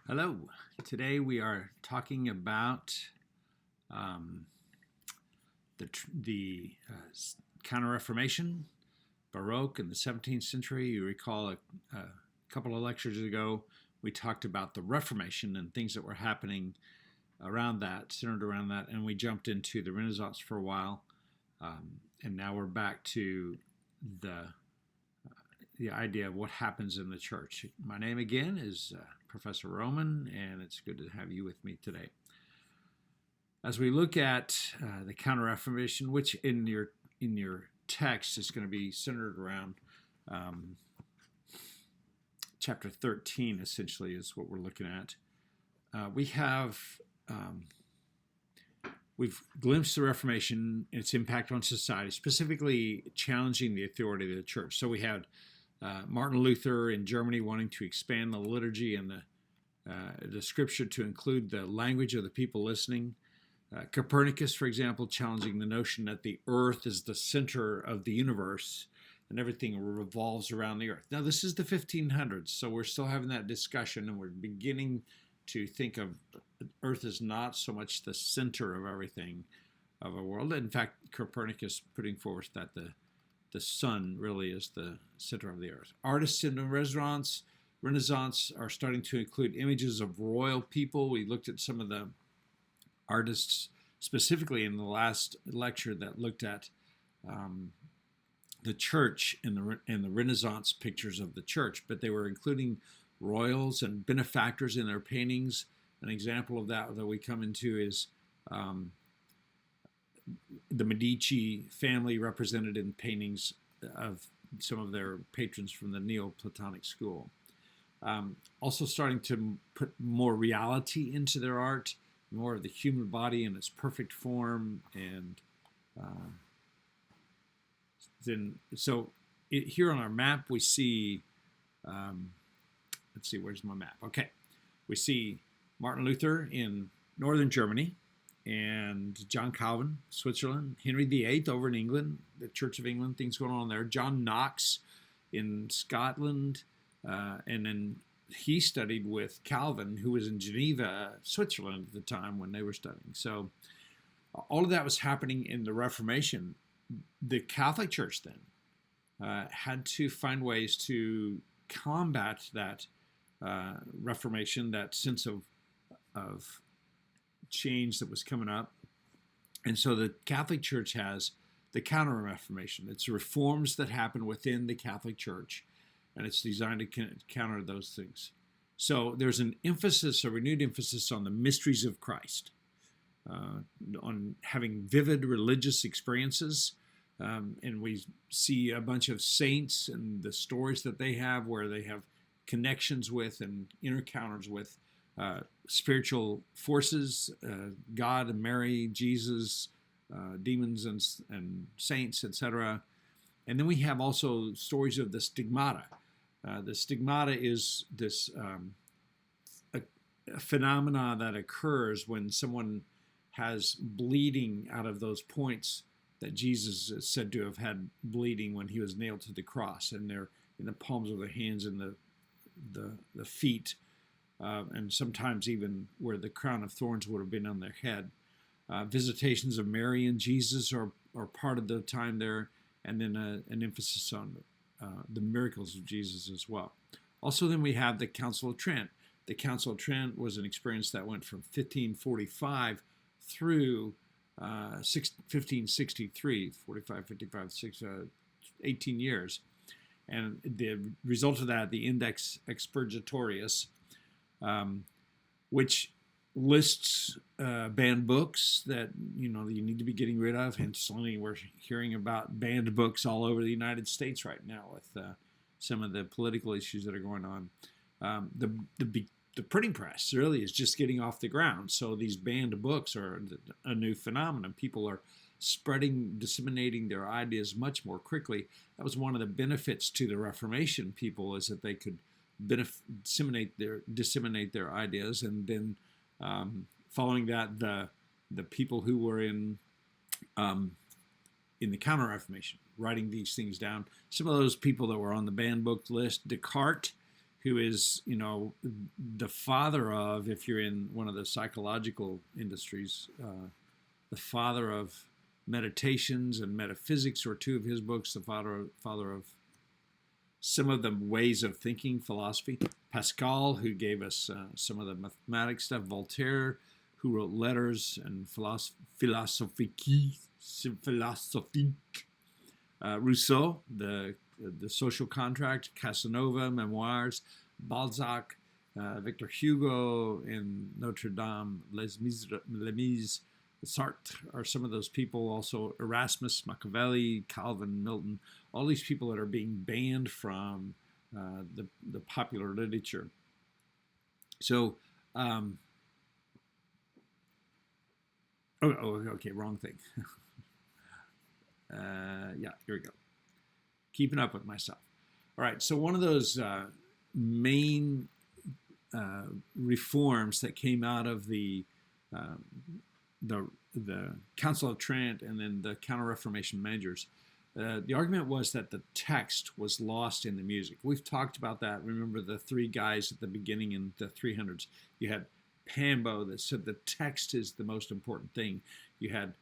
Hello. Today we are talking about the Counter-Reformation, Baroque in the 17th century. You recall a couple of lectures ago we talked about the Reformation and things that were happening around that, centered around that, and we jumped into the Renaissance for a while, and now we're back to the idea of what happens in the church. My name again is Professor Roman, and it's good to have you with me today. As we look at the Counter-Reformation, which in your text is going to be centered around chapter 13, essentially, is what we're looking at. We've glimpsed the Reformation and its impact on society, specifically challenging the authority of the church. So we had Martin Luther in Germany wanting to expand the liturgy and the scripture to include the language of the people listening. Copernicus, for example, challenging the notion that the earth is the center of the universe and everything revolves around the earth. Now, this is the 1500s, so we're still having that discussion, and we're beginning to think of earth as not so much the center of everything of our world. In fact, Copernicus putting forth that the sun really is the center of the earth. Artists in the Renaissance are starting to include images of royal people. We looked at some of the artists specifically in the last lecture that looked at the church in the Renaissance pictures of the church, but they were including royals and benefactors in their paintings. An example of that we come into is the Medici family represented in paintings of some of their patrons from the Neoplatonic school. Also starting to put more reality into their art, more of the human body in its perfect form, and here on our map we see, let's see, where's my map? Okay, we see Martin Luther in northern Germany, and John Calvin, Switzerland, Henry VIII over in England, the Church of England, things going on there. John Knox in Scotland, and then he studied with Calvin, who was in Geneva, Switzerland at the time when they were studying. So all of that was happening in the Reformation. The Catholic Church then had to find ways to combat that Reformation, that sense of change that was coming up. And so the Catholic Church has the Counter-Reformation. It's reforms that happen within the Catholic Church, and it's designed to counter those things. So there's an emphasis, a renewed emphasis on the mysteries of Christ, on having vivid religious experiences. And we see a bunch of saints and the stories that they have where they have connections with and encounters with spiritual forces, God and Mary, Jesus, demons and saints, etc. And then we have also stories of the stigmata. The stigmata is this a phenomena that occurs when someone has bleeding out of those points that Jesus is said to have had bleeding when he was nailed to the cross, and they're in the palms of the hands and the feet. And sometimes even where the crown of thorns would have been on their head. Visitations of Mary and Jesus are part of the time there, and then an emphasis on the miracles of Jesus as well. Also, then we have the Council of Trent. The Council of Trent was an experience that went from 1545 through 1563, 45, 55, 18 years. And the result of that, the Index Expurgatorius, which lists banned books that you need to be getting rid of. Hence, we're hearing about banned books all over the United States right now with some of the political issues that are going on. The printing press really is just getting off the ground, so these banned books are a new phenomenon. People are disseminating their ideas much more quickly. That was one of the benefits to the Reformation people, is that they could disseminate their ideas, and then following that, the people who were in the Counter-Reformation, writing these things down. Some of those people that were on the banned book list, Descartes, who is, the father of, if you're in one of the psychological industries, the father of meditations and metaphysics, or two of his books, the father of some of the ways of thinking, philosophy. Pascal, who gave us some of the mathematics stuff. Voltaire, who wrote letters and philosophique. Rousseau, the social contract. Casanova, memoirs. Balzac, Victor Hugo in Notre Dame, Les Mis, Sartre are some of those people. Also Erasmus, Machiavelli, Calvin, Milton, all these people that are being banned from the popular literature. So, okay, wrong thing. Yeah, here we go. Keeping up with myself. All right, so one of those main reforms that came out of the Council of Trent and then the Counter-Reformation measures, the argument was that the text was lost in the music. We've talked about that. Remember the three guys at the beginning in the 300s. You had Pambo that said the text is the most important thing. You had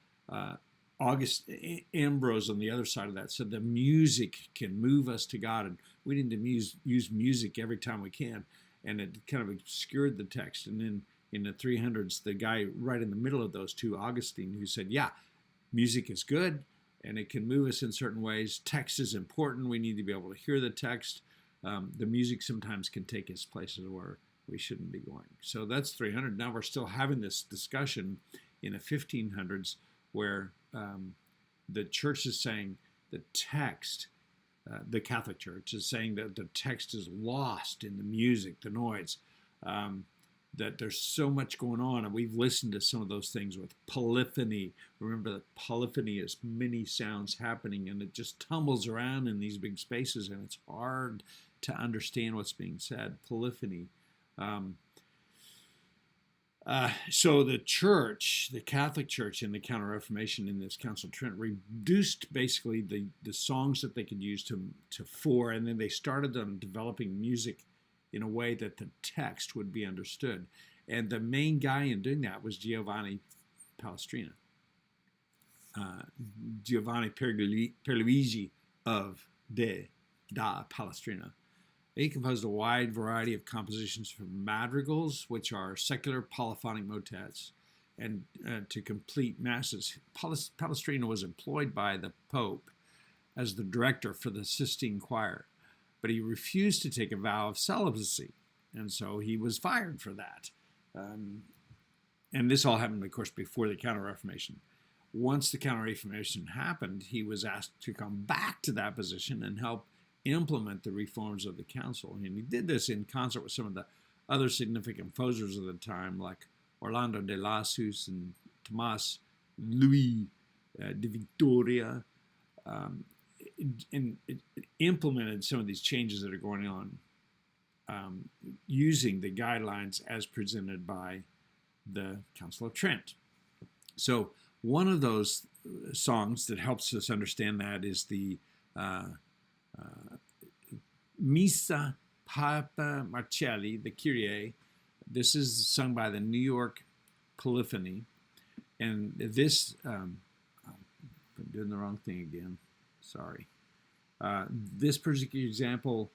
August Ambrose on the other side of that said the music can move us to God, and we need to use music every time we can. And it kind of obscured the text. And then in the 300s, the guy right in the middle of those two, Augustine, who said, yeah, music is good and it can move us in certain ways. Text is important. We need to be able to hear the text. The music sometimes can take us places where we shouldn't be going. So that's 300. Now we're still having this discussion in the 1500s where the church is saying the text, the Catholic Church is saying that the text is lost in the music, the noise, that there's so much going on. And we've listened to some of those things with polyphony. Remember that polyphony is many sounds happening, and it just tumbles around in these big spaces, and it's hard to understand what's being said. Polyphony. So the church, the Catholic Church in the Counter-Reformation in this Council of Trent reduced basically the songs that they could use to four, and then they started on developing music in a way that the text would be understood. And the main guy in doing that was Giovanni Palestrina. Giovanni Pierluigi of da Palestrina. He composed a wide variety of compositions for madrigals, which are secular polyphonic motets, and to complete masses. Palestrina was employed by the Pope as the director for the Sistine Choir, but he refused to take a vow of celibacy, and so he was fired for that. And this all happened, of course, before the Counter-Reformation. Once the Counter-Reformation happened, he was asked to come back to that position and help implement the reforms of the council. And he did this in concert with some of the other significant composers of the time, like Orlando de Lassus and Tomas Louis de Victoria, and it implemented some of these changes that are going on using the guidelines as presented by the Council of Trent. So one of those songs that helps us understand that is the Missa Papa Marcelli, the Kyrie. This is sung by the New York Polyphony. And this, I'm doing the wrong thing again. Sorry. This particular example,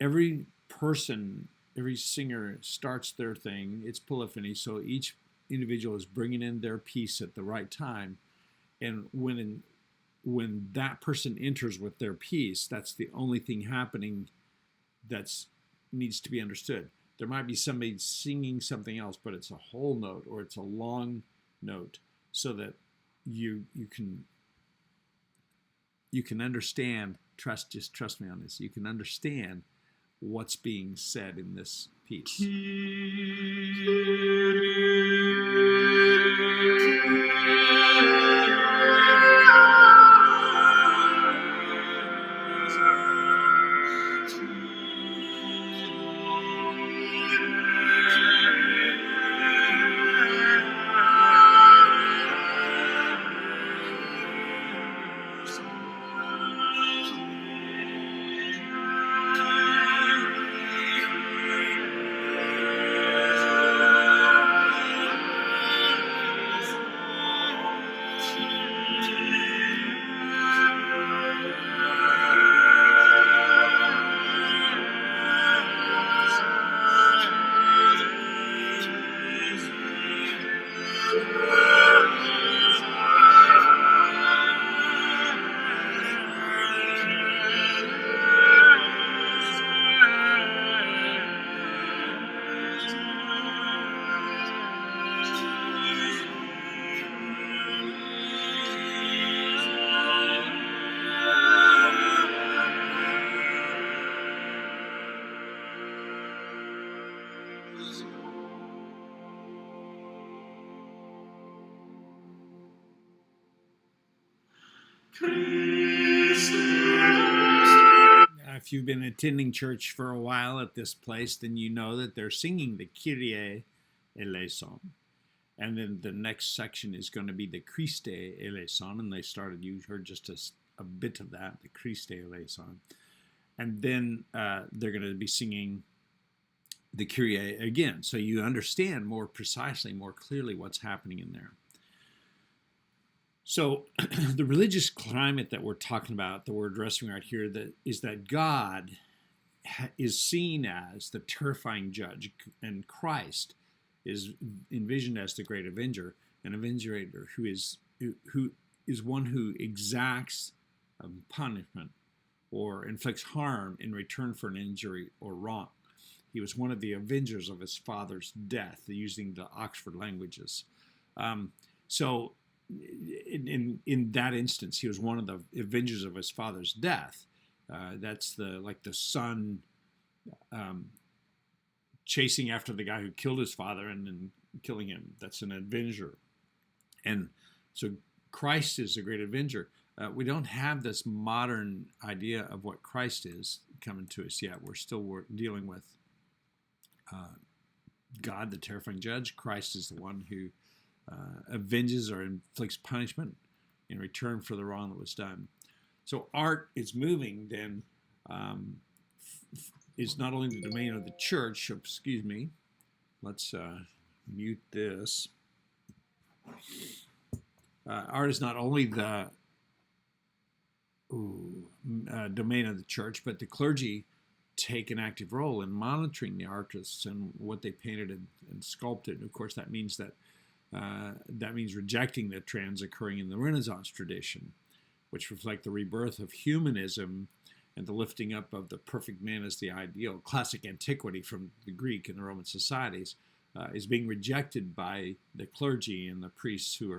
every person, every singer starts their thing. It's polyphony, so each individual is bringing in their piece at the right time. And when that person enters with their piece, that's the only thing happening that needs to be understood. There might be somebody singing something else, but it's a whole note or it's a long note, so that you can understand. Just trust me on this. You can understand what's being said in this piece. If you've been attending church for a while at this place, then you know that they're singing the Kyrie eleison. And then the next section is going to be the Christe eleison. And they started, you heard just a bit of that, the Christe eleison. And then they're going to be singing the Kyrie again. So you understand more precisely, more clearly what's happening in there. So the religious climate that we're talking about, that we're addressing right here, is that God is seen as the terrifying judge, and Christ is envisioned as the great avenger, an avenger who is one who exacts punishment or inflicts harm in return for an injury or wrong. He was one of the avengers of his father's death, using the Oxford languages. So in that instance, he was one of the avengers of his father's death. That's the son chasing after the guy who killed his father and then killing him. That's an avenger. And so Christ is a great avenger. We don't have this modern idea of what Christ is coming to us yet. We're still dealing with God, the terrifying judge. Christ is the one who avenges or inflicts punishment in return for the wrong that was done. So art is moving then, is not only the domain of the church, excuse me, let's mute this. Art is not only the domain of the church, but the clergy take an active role in monitoring the artists and what they painted and sculpted. And of course, that means rejecting the trends occurring in the Renaissance tradition, which reflect the rebirth of humanism and the lifting up of the perfect man as the ideal. Classic antiquity from the Greek and the Roman societies is being rejected by the clergy and the priests who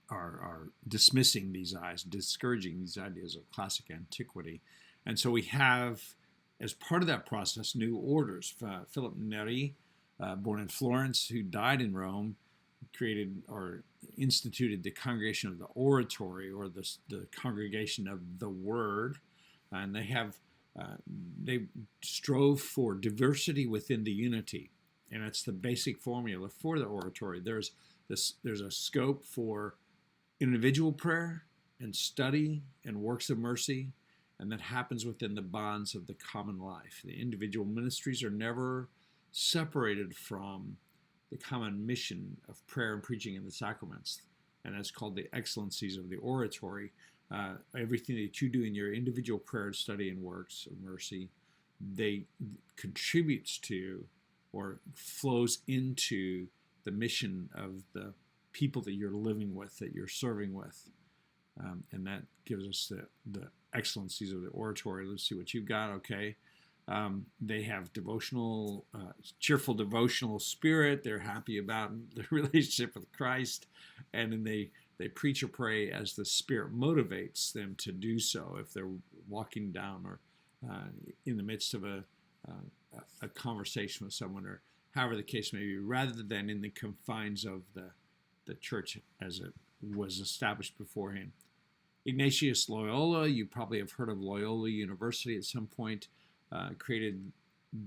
are dismissing these ideas, discouraging these ideas of classic antiquity. And so we have, as part of that process, new orders. Philip Neri, born in Florence, who died in Rome, created or instituted the Congregation of the Oratory, or the Congregation of the Word. And they strove for diversity within the unity. And it's the basic formula for the oratory. There's a scope for individual prayer and study and works of mercy, and that happens within the bonds of the common life. The individual ministries are never separated from the common mission of prayer and preaching in the sacraments, and that's called the excellencies of the oratory. Everything that you do in your individual prayer, study, and works of mercy, they contributes to or flows into the mission of the people that you're living with, that you're serving with. And that gives us the excellencies of the oratory. Let's see what you've got. Okay. They have cheerful devotional spirit. They're happy about their relationship with Christ. And then they preach or pray as the Spirit motivates them to do so. If they're walking down or in the midst of a conversation with someone, or however the case may be, rather than in the confines of the church as it was established beforehand. Ignatius Loyola, you probably have heard of Loyola University at some point, created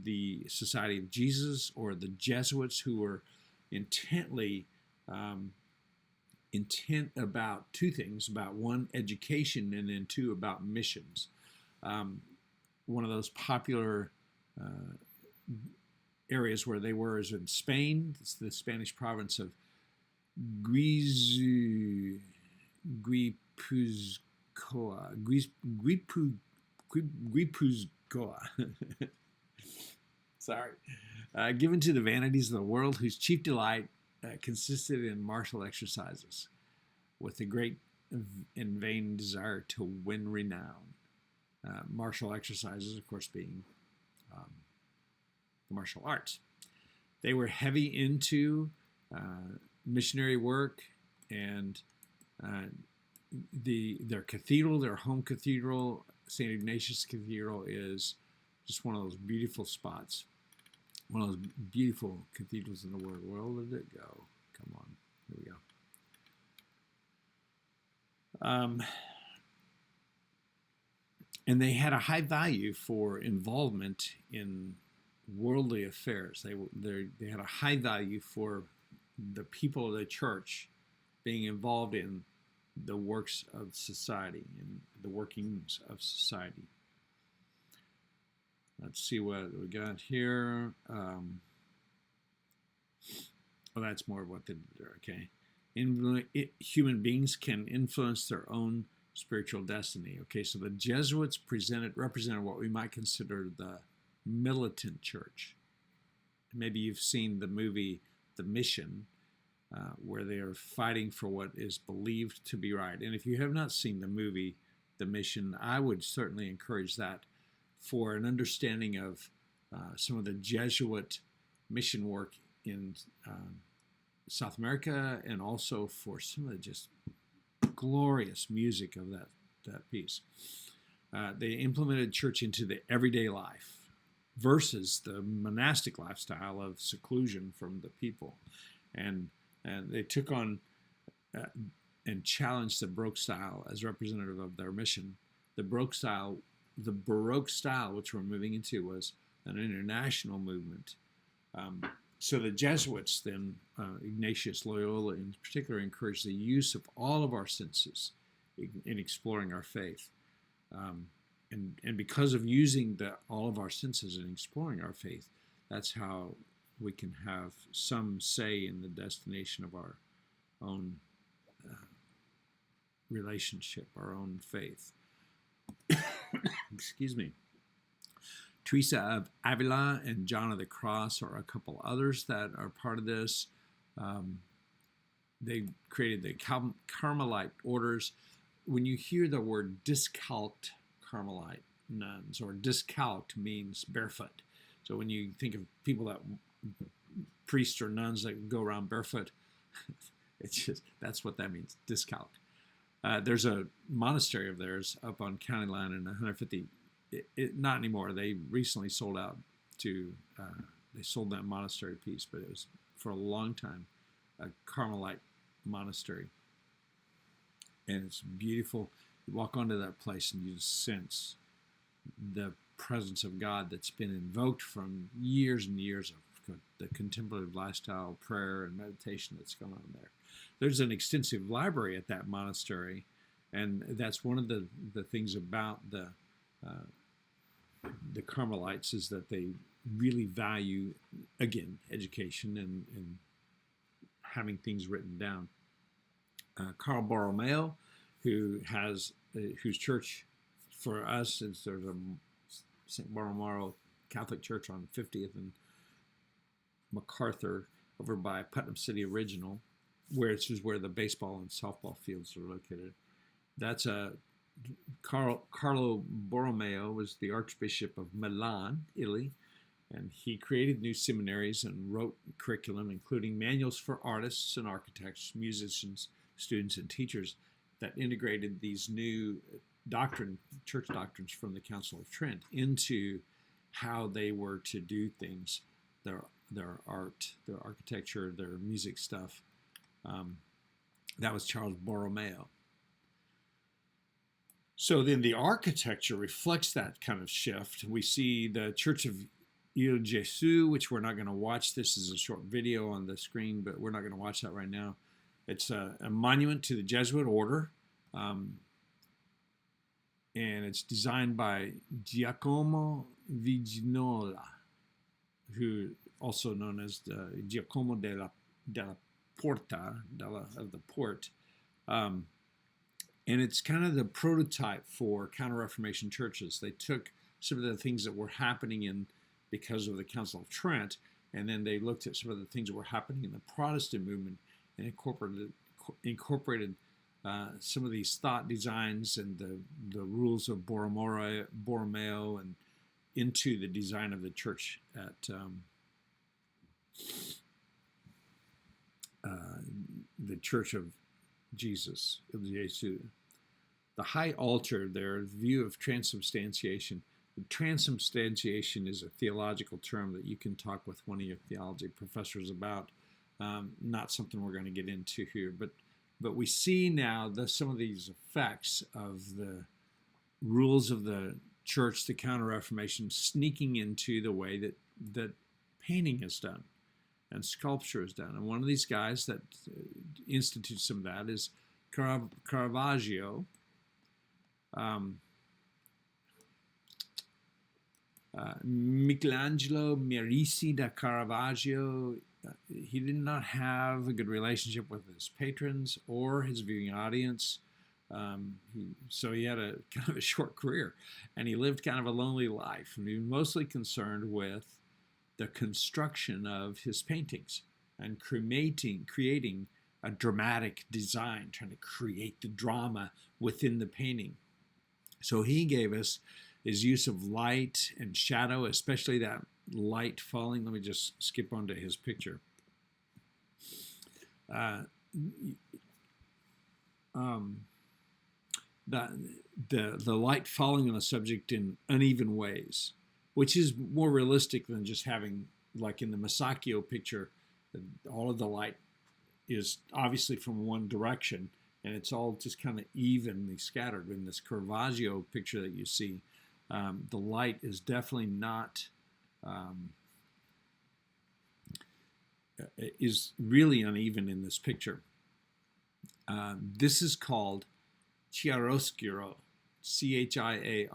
the Society of Jesus, or the Jesuits, who were intent about two things: about one, education, and then two, about missions. One of those popular areas where they were is in Spain. It's the Spanish province of Guipúzcoa. Sorry. Given to the vanities of the world, whose chief delight consisted in martial exercises, with a great and vain desire to win renown. Martial exercises, of course, being the martial arts. They were heavy into missionary work, and their cathedral, their home cathedral, St. Ignatius Cathedral, is Just one of those beautiful spots. One of those beautiful cathedrals in the world. Where did it go? Come on. Here we go. And they had a high value for involvement in worldly affairs. They had a high value for the people of the church being involved in the works of society and the workings of society. Let's see what we got here. That's more of what they did there. Okay. Human beings can influence their own spiritual destiny. Okay, so the Jesuits represented what we might consider the militant church. Maybe you've seen the movie The Mission, where they are fighting for what is believed to be right. And if you have not seen the movie The Mission, I would certainly encourage that for an understanding of some of the Jesuit mission work in South America, and also for some of the just glorious music of that piece. They implemented church into the everyday life versus the monastic lifestyle of seclusion from the people. And they took on and challenged the Baroque style as representative of their mission. The Baroque style, which we're moving into, was an international movement. So the Jesuits then, Ignatius Loyola in particular, encouraged the use of all of our senses in exploring our faith. And because of using all of our senses in exploring our faith, that's how we can have some say in the destination of our own relationship, our own faith. Excuse me. Teresa of Avila and John of the Cross are a couple others that are part of this. They created the Carmelite orders. When you hear the word discalced Carmelite nuns, or discalced means barefoot. So when you think of people that, priests or nuns that go around barefoot, it's just, that's what that means, discalced. There's a monastery of theirs up on County Line in 150. Not anymore. They recently sold out to, they sold that monastery piece, but it was for a long time a Carmelite monastery. And it's beautiful. You walk onto that place and you just sense the presence of God that's been invoked from years and years of the contemplative lifestyle, prayer, and meditation that's going on there. There's an extensive library at that monastery, and that's one of the things about the Carmelites, is that they really value, again, education and having things written down. Carl Borromeo, whose church for us is, there's a St. Borromeo Catholic Church on 50th and MacArthur over by Putnam City Original, where the baseball and softball fields are located. That's Carlo Borromeo was the Archbishop of Milan, Italy, and he created new seminaries and wrote curriculum, including manuals for artists and architects, musicians, students, and teachers that integrated these new church doctrines from the Council of Trent into how they were to do things, their art, their architecture, their music stuff. That was Charles Borromeo. So then the architecture reflects that kind of shift. We see the Church of Il Gesù, which we're not going to watch. This is a short video on the screen, but we're not going to watch that right now. It's a monument to the Jesuit order, and it's designed by Giacomo Vignola, who also known as the Giacomo della Porta, of the port. And it's kind of the prototype for Counter-Reformation churches. They took some of the things that were happening because of the Council of Trent, and then they looked at some of the things that were happening in the Protestant movement and incorporated some of these thought designs and the rules of Borromeo and into the design of the church at the Church of Jesus, the high altar there, the view of transubstantiation, Transubstantiation is a theological term that you can talk with one of your theology professors about. Not something we're going to get into here, but we see now some of these effects of the rules of the church, the Counter-Reformation, sneaking into the way that painting is done and sculpture is done. And one of these guys that institutes some of that is Caravaggio. Michelangelo Merisi da Caravaggio, he did not have a good relationship with his patrons or his viewing audience. So he had a kind of a short career, and he lived kind of a lonely life. And he was mostly concerned with the construction of his paintings and creating a dramatic design, trying to create the drama within the painting. So he gave us his use of light and shadow, especially that light falling. Let me just skip onto his picture. The light falling on a subject in uneven ways, which is more realistic than just having, like in the Masaccio picture, all of the light is obviously from one direction, and it's all just kind of evenly scattered. In this Caravaggio picture that you see, the light is definitely not, is really uneven in this picture. This is called chiaroscuro, chiaroscuro,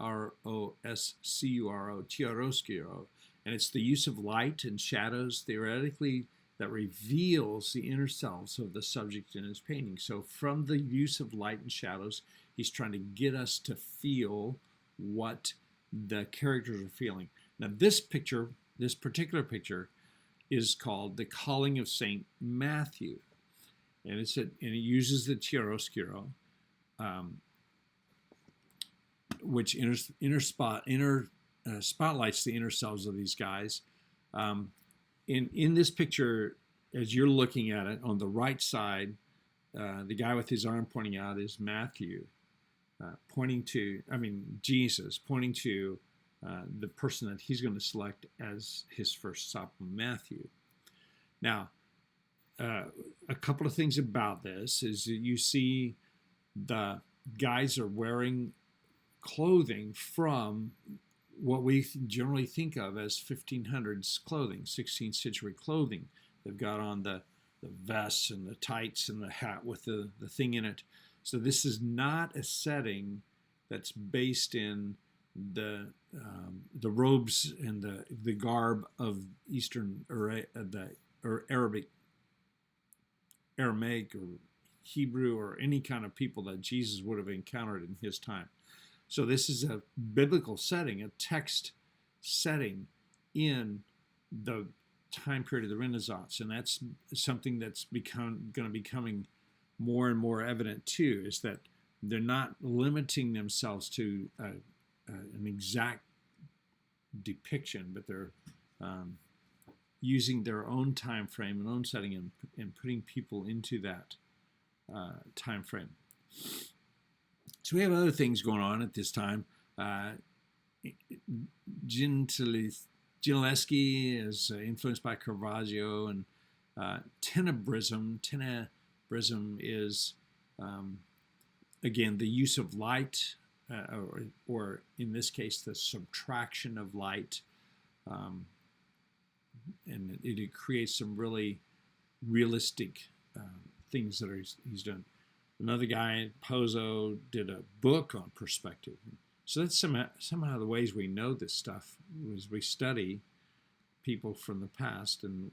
chiaroscuro, and it's the use of light and shadows, theoretically, that reveals the inner selves of the subject in his painting. So from the use of light and shadows, he's trying to get us to feel what the characters are feeling. Now this particular picture is called The Calling of Saint Matthew, and it uses the chiaroscuro, which spotlights the inner selves of these guys. In this picture, as you're looking at it, on the right side, the guy with his arm pointing out is Matthew, Jesus, pointing to the person that he's going to select as his first disciple, Matthew. Now, a couple of things about this is that you see the guys are wearing clothing from what we generally think of as 1500s clothing, 16th century clothing. They've got on the vests and the tights and the hat with the thing in it. So this is not a setting that's based in the robes and the garb of Eastern or Aramaic or Hebrew or any kind of people that Jesus would have encountered in his time. So this is a biblical setting, a text setting in the time period of the Renaissance, and that's something that's going to be becoming more and more evident too, is that they're not limiting themselves to an exact depiction, but they're using their own time frame and own setting and putting people into that time frame. So we have other things going on at this time. Gentileschi is influenced by Caravaggio, and tenebrism. Tenebrism is, again, the use of light, or in this case, the subtraction of light, and it creates some really realistic things that he's done. Another guy, Pozzo, did a book on perspective. So that's somehow the ways we know this stuff, is we study people from the past and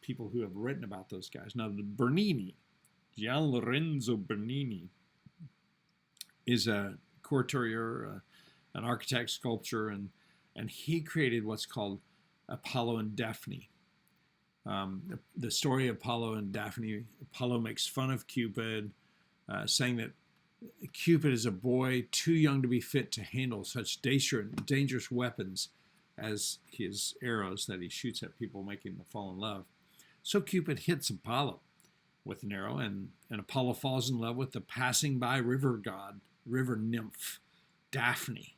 people who have written about those guys. Now, Bernini, Gian Lorenzo Bernini, is a courtier, an architect, sculptor, and he created what's called Apollo and Daphne. The story of Apollo and Daphne, Apollo makes fun of Cupid, saying that Cupid is a boy too young to be fit to handle such dangerous weapons as his arrows that he shoots at people, making them fall in love. So Cupid hits Apollo with an arrow, and Apollo falls in love with the passing by river nymph, Daphne.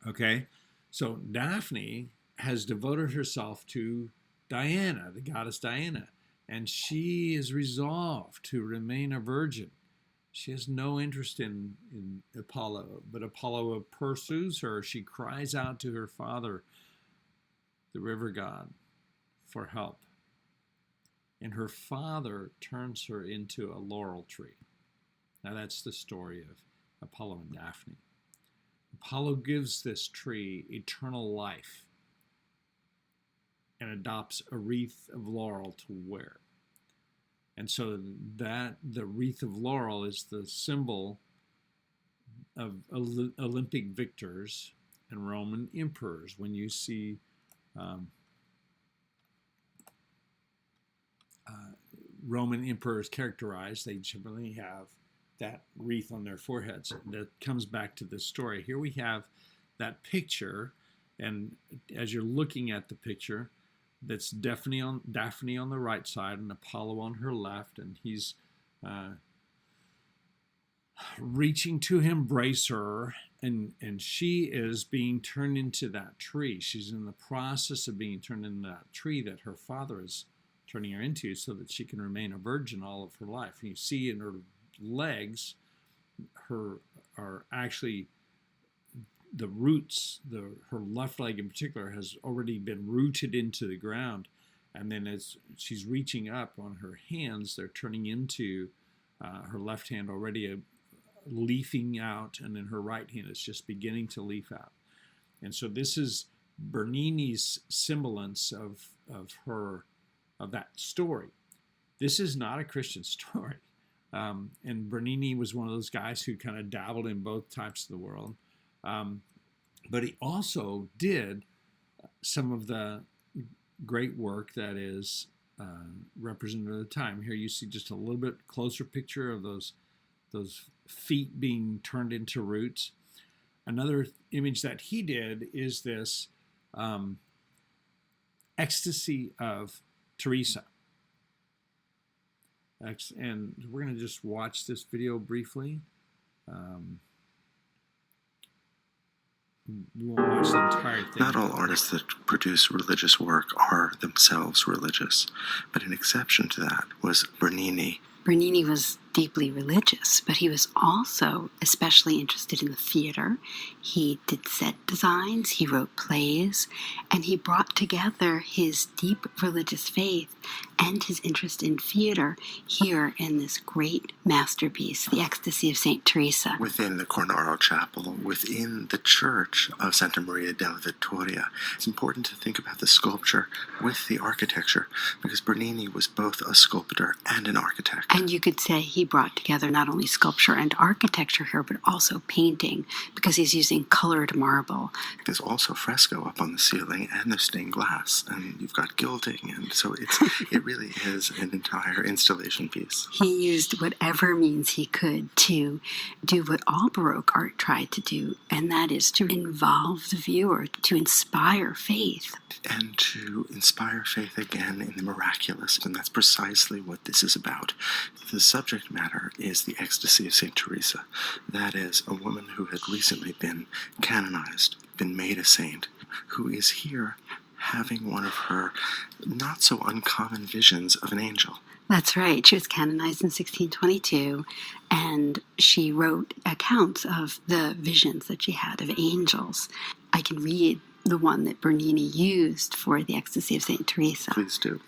Okay, so Daphne has devoted herself to Diana, the goddess Diana, and she is resolved to remain a virgin. She has no interest in Apollo, but Apollo pursues her. She cries out to her father, the river god, for help. And her father turns her into a laurel tree. Now that's the story of Apollo and Daphne. Apollo gives this tree eternal life and adopts a wreath of laurel to wear. And so that the wreath of laurel is the symbol of Olympic victors and Roman emperors. When you see Roman emperors characterized, they generally have that wreath on their foreheads. That comes back to this story. Here we have that picture, and as you're looking at the picture, that's Daphne on the right side and Apollo on her left, and he's reaching to embrace her, and she is being turned into that tree. She's in the process of being turned into that tree that her father is turning her into, so that she can remain a virgin all of her life. And you see in her legs, her are actually the roots. Her left leg in particular has already been rooted into the ground, and then as she's reaching up on her hands, they're turning into her left hand already leafing out, and then her right hand is just beginning to leaf out. And so this is Bernini's semblance of that story. This is not a Christian story. And Bernini was one of those guys who kind of dabbled in both types of the world. But he also did some of the great work that is representative of the time. Here you see just a little bit closer picture of those feet being turned into roots. Another image that he did is this ecstasy of Teresa. And we're going to just watch this video briefly. We won't watch the entire thing. Not all artists that produce religious work are themselves religious, but an exception to that was Bernini. Bernini was deeply religious, but he was also especially interested in the theater. He did set designs, he wrote plays, and he brought together his deep religious faith and his interest in theater here in this great masterpiece, The Ecstasy of St. Teresa. Within the Cornaro Chapel, within the church of Santa Maria della Vittoria, it's important to think about the sculpture with the architecture, because Bernini was both a sculptor and an architect. And you could say he brought together not only sculpture and architecture here, but also painting, because he's using colored marble. There's also fresco up on the ceiling, and there's stained glass, and you've got gilding, and so it really is an entire installation piece. He used whatever means he could to do what all Baroque art tried to do, and that is to involve the viewer, to inspire faith. And to inspire faith again in the miraculous, and that's precisely what this is about. The subject matter is the ecstasy of St. Teresa. That is a woman who had recently been canonized, been made a saint, who is here having one of her not so uncommon visions of an angel. That's right. She was canonized in 1622, and she wrote accounts of the visions that she had of angels. I can read the one that Bernini used for the Ecstasy of St. Teresa. Please do.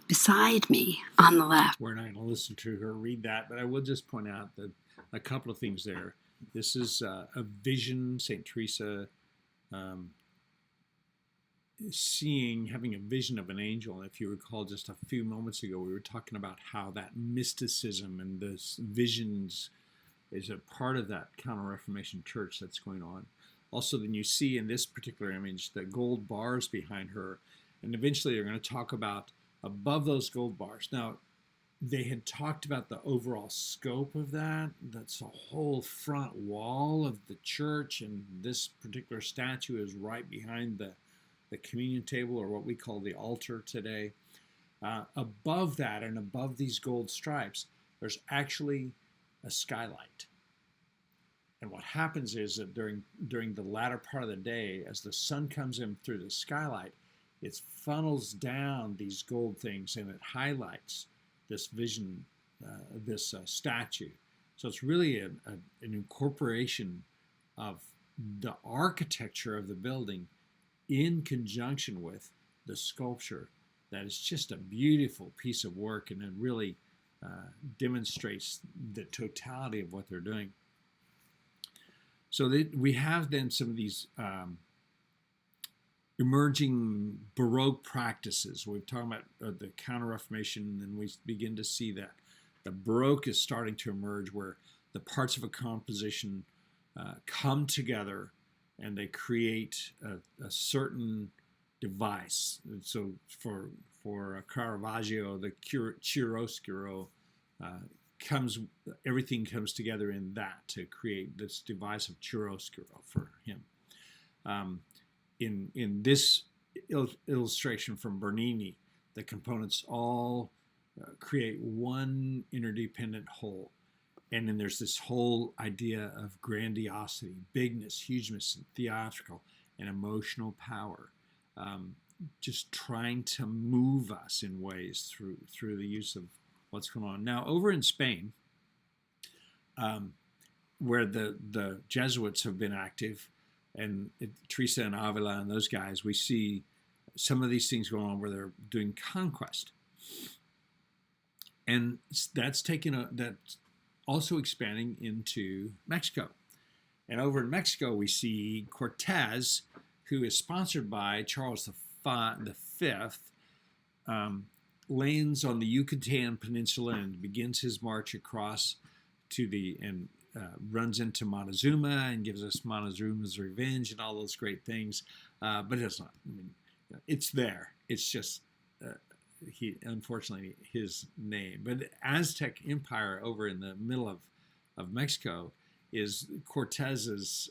Beside me, on the left. We're not going to listen to her read that, but I will just point out that a couple of things there. This is a vision, St. Teresa having a vision of an angel. And if you recall, just a few moments ago, we were talking about how that mysticism and this visions is a part of that Counter-Reformation church that's going on. Also, then you see in this particular image the gold bars behind her, and eventually they're going to talk about above those gold bars. Now, they had talked about the overall scope of that. That's a whole front wall of the church, and this particular statue is right behind the communion table, or what we call the altar today. Above that and above these gold stripes, there's actually a skylight. And what happens is that during the latter part of the day, as the sun comes in through the skylight, it funnels down these gold things and it highlights this vision, this statue. So it's really an incorporation of the architecture of the building in conjunction with the sculpture. That is just a beautiful piece of work, and it really demonstrates the totality of what they're doing. So we have then some of these emerging Baroque practices. We've talked about the Counter-Reformation, and we begin to see that the Baroque is starting to emerge, where the parts of a composition come together and they create a certain device. And so for Caravaggio, the chiaroscuro everything comes together in that to create this device of chiaroscuro for him. In this illustration from Bernini, the components all create one interdependent whole. And then there's this whole idea of grandiosity, bigness, hugeness, and theatrical and emotional power, just trying to move us in ways through the use of what's going on. Now, over in Spain, where the Jesuits have been active, and Teresa and Avila and those guys, we see some of these things going on where they're doing conquest. And that's also expanding into Mexico. And over in Mexico, we see Cortez, who is sponsored by Charles V, lands on the Yucatan Peninsula and begins his march across and runs into Montezuma and gives us Montezuma's Revenge and all those great things. But it's not. I mean, it's there. It's just unfortunately his name. But the Aztec Empire over in the middle of Mexico is Cortez's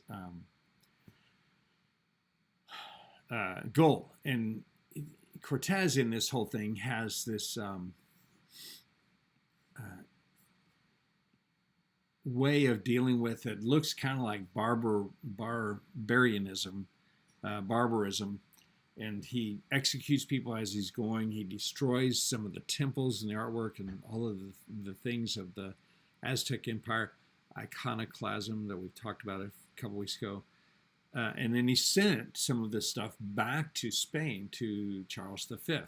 goal. And Cortez in this whole thing has this way of dealing with it. Looks kind of like barbarism, and he executes people as he's going. He destroys some of the temples and the artwork and all of the things of the Aztec Empire, iconoclasm that we talked about a couple weeks ago. And then he sent some of this stuff back to Spain, to Charles V.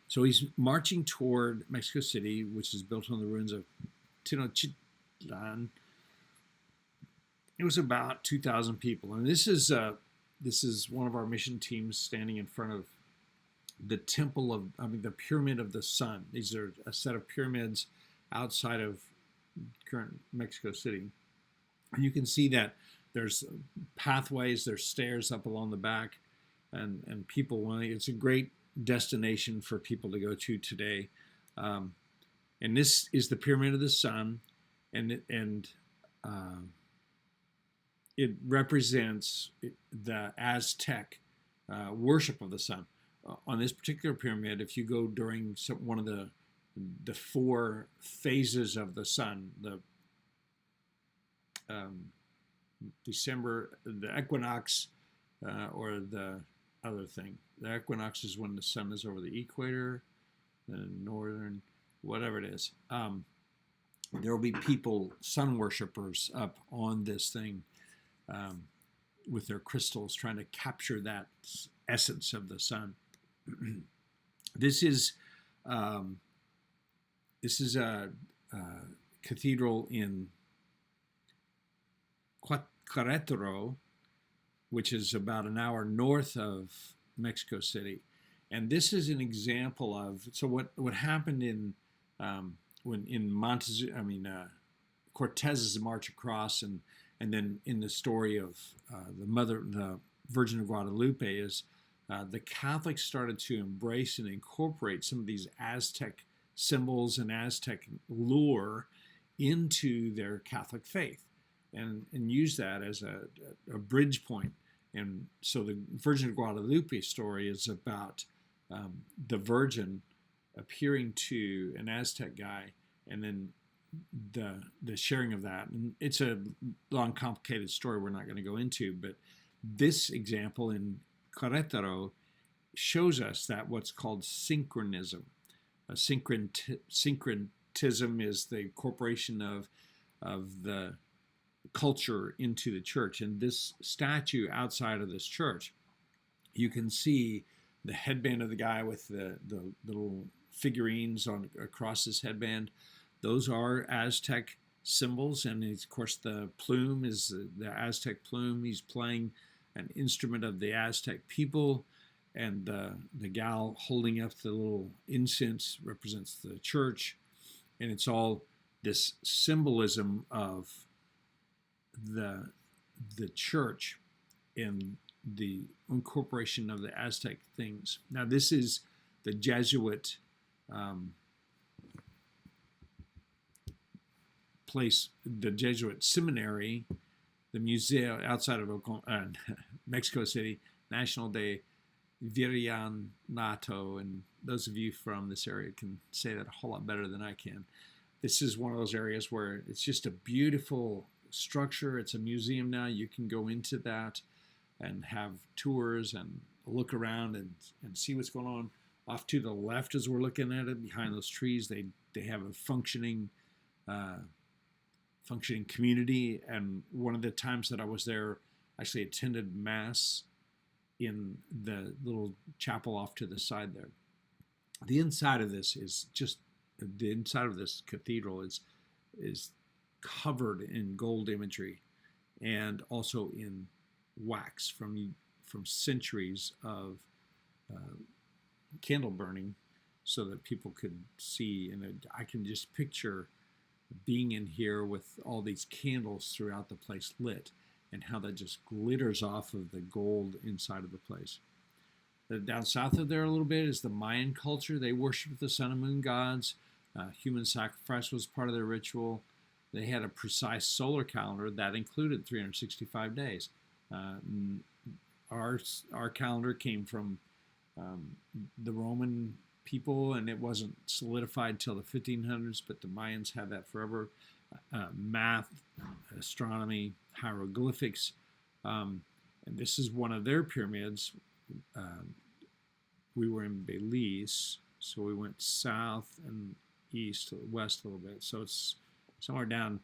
So he's marching toward Mexico City, which is built on the ruins of Tenochtitlan. It was about 2,000 people. And this is one of our mission teams standing in front of the the Pyramid of the Sun. These are a set of pyramids outside of current Mexico City. And you can see that there's pathways, there's stairs up along the back, and people, it's a great destination for people to go to today. And this is the Pyramid of the Sun, and it represents the Aztec worship of the sun. On this particular pyramid, if you go during one of the four phases of the sun, the December, the equinox, or the other thing. The equinox is when the sun is over the equator, the northern, whatever it is. There will be people, sun worshipers, up on this thing with their crystals, trying to capture that essence of the sun. This is a cathedral in Querétaro, which is about an hour north of Mexico City, and this is an example of what happened in Cortez's march across, and then in the story of the Virgin of Guadalupe is the Catholics started to embrace and incorporate some of these Aztec symbols and Aztec lore into their Catholic faith, and use that as a bridge point. And so the Virgin of Guadalupe story is about the Virgin appearing to an Aztec guy and then the sharing of that. And it's a long, complicated story we're not going to go into, but this example in Querétaro shows us that what's called synchronism. Syncretism is the incorporation of the culture into the church. And this statue outside of this church, you can see the headband of the guy with the little figurines on across his headband. Those are Aztec symbols, and of course the plume is the Aztec plume. He's playing an instrument of the Aztec people, and the gal holding up the little incense represents the church, and it's all this symbolism of the church and the incorporation of the Aztec things. Now this is the Jesuit place, the Jesuit seminary, the museum outside of Mexico City, National de Virreinato, and those of you from this area can say that a whole lot better than I can. This is one of those areas where it's just a beautiful structure. It's a museum now. You can go into that and have tours and look around and see what's going on. Off to the left, as we're looking at it, behind those trees, they have a functioning community. And one of the times that I was there, I actually attended Mass in the little chapel off to the side there. The inside of this is just, the inside of this cathedral is covered in gold imagery and also in wax from centuries of candle burning, so that people could see. And I can just picture being in here with all these candles throughout the place lit, and how that just glitters off of the gold inside of the place. Down south of there a little bit is the Mayan culture. They worshiped the sun and moon gods. Human sacrifice was part of their ritual. They had a precise solar calendar that included 365 days. Our calendar came from the Roman people, and it wasn't solidified till the 1500s, but the Mayans had that forever. Math, astronomy, hieroglyphics, and this is one of their pyramids. We were in Belize, so we went south and east, west a little bit, so it's somewhere down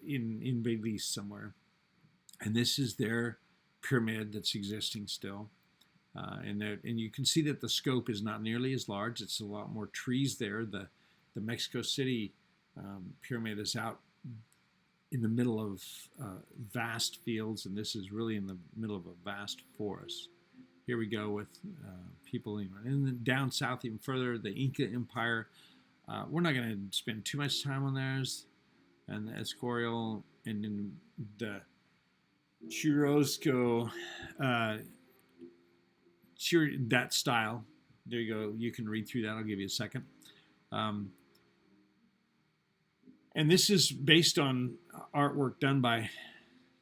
in Belize somewhere. And this is their pyramid that's existing still. And you can see that the scope is not nearly as large. It's a lot more trees there. The Mexico City pyramid is out in the middle of vast fields, and this is really in the middle of a vast forest. Here we go with people. And then down south even further, the Inca Empire. We're not going to spend too much time on theirs. And the Escorial, and then the Churrosco, that style. There you go. You can read through that. I'll give you a second. And this is based on artwork done by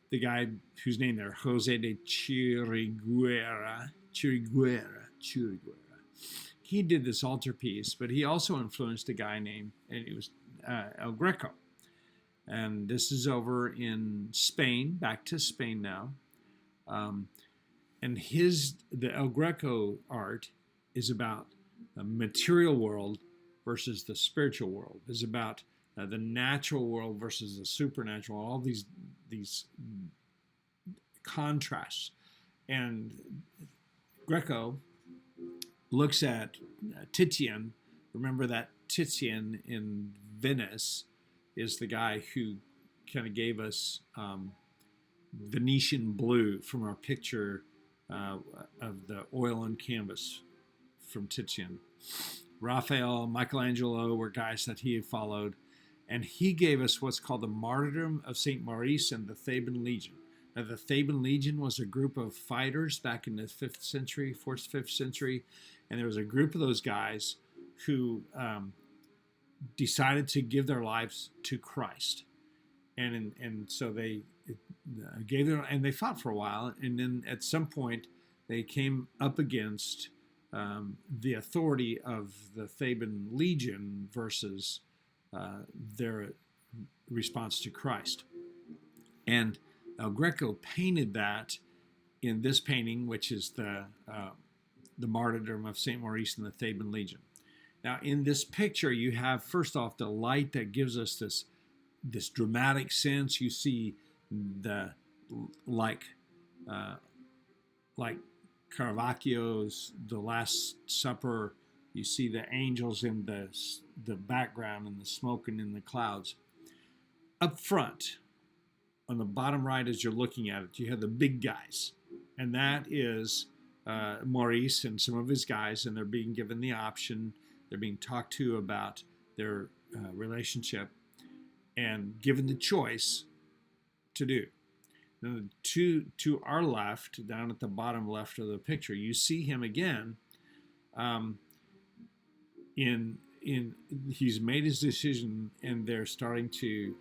the guy whose name there, Jose de Chiriguera. He did this altarpiece, but he also influenced a guy named, and it was El Greco. And this is over in Spain, back to Spain now. And the El Greco art is about the material world versus the spiritual world. It's about the natural world versus the supernatural. All these contrasts. And Greco looks at Titian. Remember that Titian in Venice is the guy who kind of gave us Venetian blue from our picture of the oil on canvas from Titian. Raphael, Michelangelo were guys that he had followed, and he gave us what's called the Martyrdom of St. Maurice and the Theban Legion. Now, the Theban Legion was a group of fighters back in the 5th century, 4th, 5th century, and there was a group of those guys who decided to give their lives to Christ, and so they gave their, and they fought for a while, and then at some point they came up against the authority of the Theban Legion versus their response to Christ. And El Greco painted that in this painting, which is the martyrdom of St. Maurice and the Theban Legion. Now, in this picture, you have, first off, the light that gives us this dramatic sense. You see the like Caravaggio's The Last Supper. You see the angels in the background and the smoke and in the clouds. Up front, on the bottom right as you're looking at it, you have the big guys. And that is Maurice and some of his guys, and they're being given the option. They're being talked to about their relationship and given the choice to do. Now, to our left, down at the bottom left of the picture, you see him again. He's made his decision, and they're starting to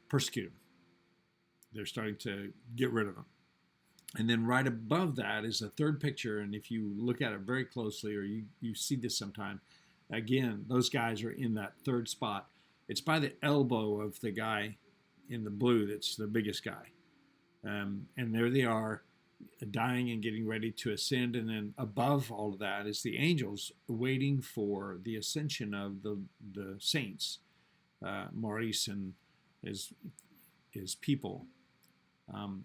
persecute him. They're starting to get rid of him. And then right above that is a third picture, and if you look at it very closely, or you see this sometime, again, those guys are in that third spot. It's by the elbow of the guy in the blue that's the biggest guy. And there they are, dying and getting ready to ascend. And then above all of that is the angels waiting for the ascension of the saints, Maurice and his people.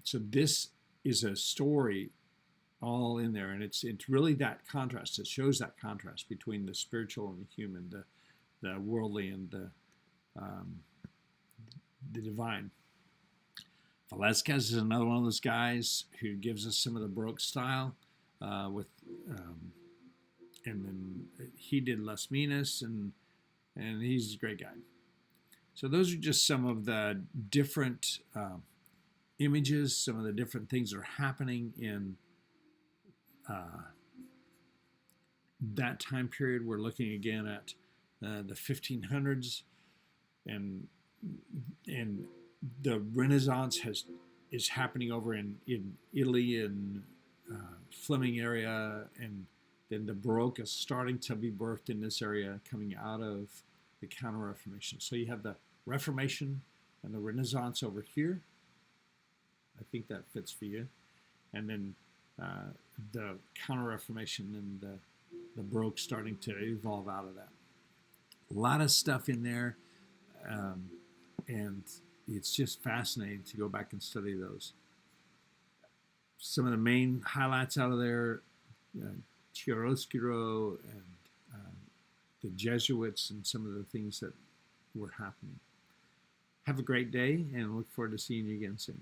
So this is a story all in there, and it's really that contrast. It shows that contrast between the spiritual and the human, the worldly and the divine. Velázquez is another one of those guys who gives us some of the Baroque style, and then he did Las Minas, and he's a great guy. So those are just some of the different images, some of the different things that are happening in that time period. We're looking again at the 1500s, and the Renaissance is happening over in Italy and Fleming area, and then the Baroque is starting to be birthed in this area, coming out of the Counter-Reformation. So you have the Reformation and the Renaissance over here. I think that fits for you. And then the Counter-Reformation and the Baroque starting to evolve out of that. A lot of stuff in there, and it's just fascinating to go back and study those. Some of the main highlights out of there, Chiaroscuro and the Jesuits, and some of the things that were happening. Have a great day, and look forward to seeing you again soon.